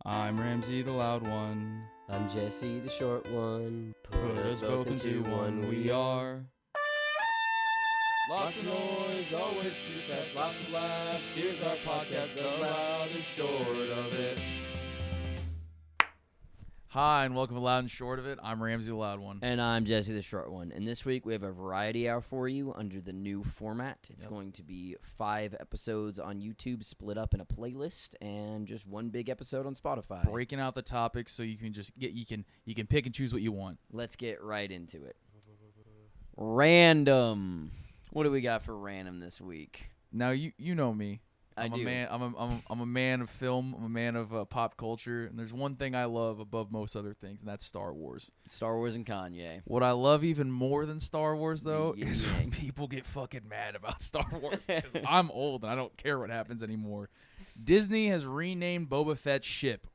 I'm Ramsey the loud one. I'm Jesse the short one. Put us both into one, we are. Lots of noise, always too fast, lots of laughs. Here's our podcast, the loud and short of it. Hi, and welcome to Loud and Short of It. I'm Ramsey the loud one. And I'm Jesse the short one. And this week we have a variety hour for you under the new format. It's going to be 5 episodes on YouTube split up in a playlist and just one big episode on Spotify. Breaking out the topics so you can just you can pick and choose what you want. Let's get right into it. Random. What do we got for random this week? Now you know me. I'm I do. I'm a man of film. I'm a man of pop culture, and there's one thing I love above most other things, and that's Star Wars. Star Wars and Kanye. What I love even more than Star Wars, though, Yin is yang. when people get fucking mad about Star Wars. 'Cause I'm old and I don't care what happens anymore. Disney has renamed Boba Fett's ship,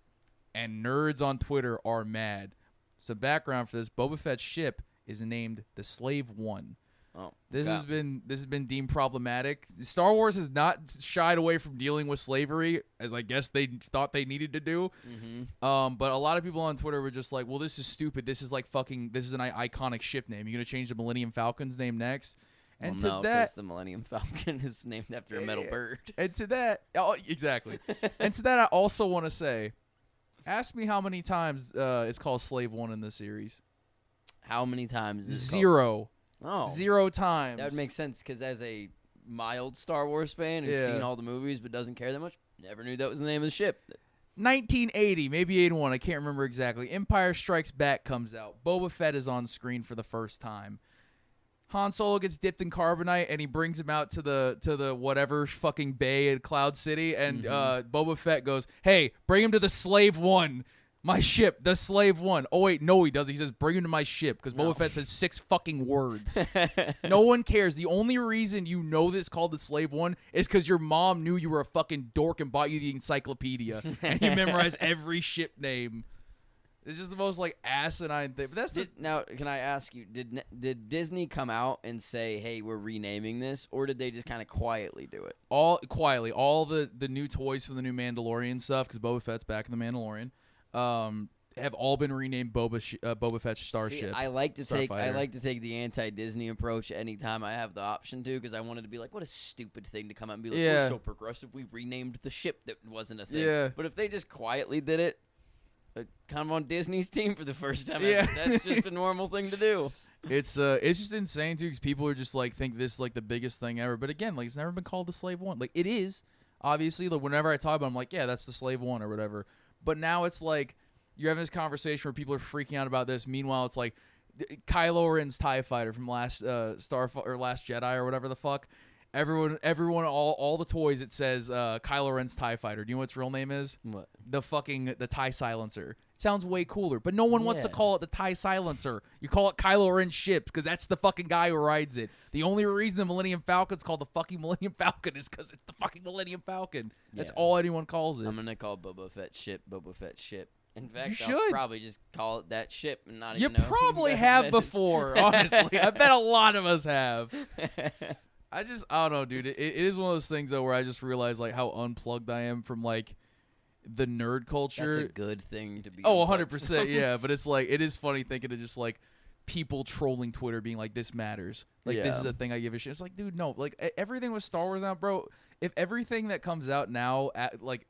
and nerds on Twitter are mad. Some background for this: Boba Fett's ship is named the Slave One. Oh, This okay. has been deemed problematic. Star Wars has not shied away from dealing with slavery, as I guess they thought they needed to do. Mm-hmm. But a lot of people on Twitter were just like, "Well, this is stupid. This is like fucking. This is an iconic ship name. You're gonna change the Millennium Falcon's name next." And Well, no, to that, 'cause the Millennium Falcon is named after a metal bird. and to that, oh, exactly. And to that, I also want to say, ask me how many times it's called Slave One in the series. How many times? Is it Zero. called? Oh, 0 times. that would make sense because as a mild Star Wars fan who's Yeah. seen all the movies but doesn't care that much, never knew that was the name of the ship. 1980, maybe 81, I can't remember exactly. Empire Strikes Back comes out. Boba Fett is on screen for the first time. Han Solo gets dipped in carbonite, and he brings him out to the whatever fucking bay at Cloud City, and Boba Fett goes, "Hey, bring him to the Slave One, my ship, the Slave One." Oh wait, no, he doesn't. He says, "Bring him to my ship," because No. Boba Fett says 6 fucking words. No one cares. The only reason you know this called the Slave One is because your mom knew you were a fucking dork and bought you the encyclopedia, and you memorized every ship name. It's just the most like asinine thing. But that's Now, can I ask you, did Disney come out and say, hey, we're renaming this, or did they just kind of quietly do it? all quietly. All the new toys for the new Mandalorian stuff, because Boba Fett's back in the Mandalorian, have all been renamed Boba Fett's Starship. See, I like to take Starfighter. the anti-Disney approach anytime I have the option to, because I wanted to be like, what a stupid thing to come out and be like, Yeah. we're so progressive, we renamed the ship that wasn't a thing. Yeah. But if they just quietly did it, kind of on Disney's team for the first time, Yeah. that's just a normal thing to do. It's just insane too, because people are just like think this is like the biggest thing ever. But again, like it's never been called the Slave One. Like it is, obviously. Like whenever I talk about it, I'm like, yeah, that's the Slave One or whatever. But now it's like you're having this conversation where people are freaking out about this. Meanwhile, it's like Kylo Ren's TIE Fighter from Last Last Jedi or whatever the fuck. Everyone, all the toys, it says Kylo Ren's TIE Fighter. Do you know what its real name is? What? The TIE Silencer. It sounds way cooler, but no one wants to Yeah. call it the TIE Silencer. You call it Kylo Ren's ship because that's the fucking guy who rides it. The only reason the Millennium Falcon's called the fucking Millennium Falcon is because it's the fucking Millennium Falcon. That's Yeah. all anyone calls it. I'm going to call Boba Fett ship. In fact, You I'll should. probably just call it that ship and not You even know. who probably Boba have Fett is. before, honestly. I bet a lot of us have. I don't know, dude. It is one of those things, though, where I just realize, like, how unplugged I am from, like, the nerd culture. That's a good thing to be. Oh, unplugged 100%, from. yeah. But it's like, it is funny thinking of just, like, people trolling Twitter being like, this matters. Like, this Yeah. is a thing I give a shit. It's like, dude, no. Like, everything with Star Wars now, bro, if everything that comes out now,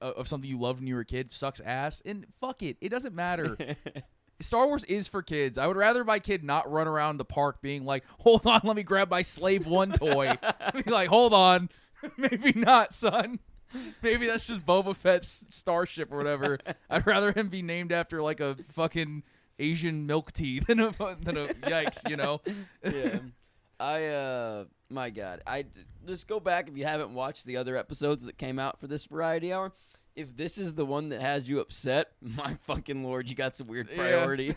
of something you loved when you were a kid sucks ass, and fuck it. It doesn't matter. Star Wars is for kids. I would rather my kid not run around the park being like, hold on, let me grab my Slave One toy. Be like, hold on. Maybe not, son. Maybe that's just Boba Fett's starship or whatever. I'd rather him be named after like a fucking Asian milk tea than a yikes, you know? Yeah. My God. Just go back if you haven't watched the other episodes that came out for this variety hour. If this is the one that has you upset, my fucking lord, you got some weird priorities.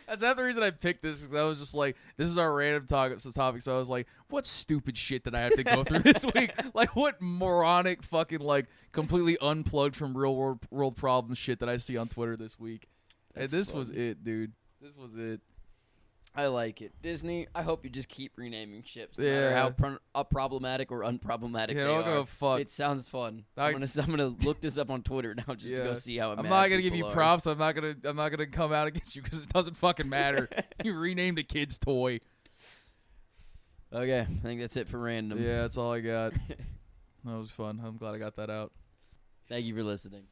That's not the reason I picked this, because I was just like, this is our random topic. So I was like, what stupid shit did I have to go through this week? Like, what moronic fucking, like, completely unplugged from real world problems shit that I see on Twitter this week? And That's this was funny. it, dude. This was it. I like it. Disney, I hope you just keep renaming ships, no Yeah. matter how problematic or unproblematic Yeah, they don't are. give a fuck. It sounds fun. I- I'm gonna look this up on Twitter now just to go Yeah. see how I'm mad not gonna give people you are. props. I'm not gonna come out against you because it doesn't fucking matter. You renamed a kid's toy. Okay, I think that's it for random. Yeah, that's all I got. That was fun. I'm glad I got that out. Thank you for listening.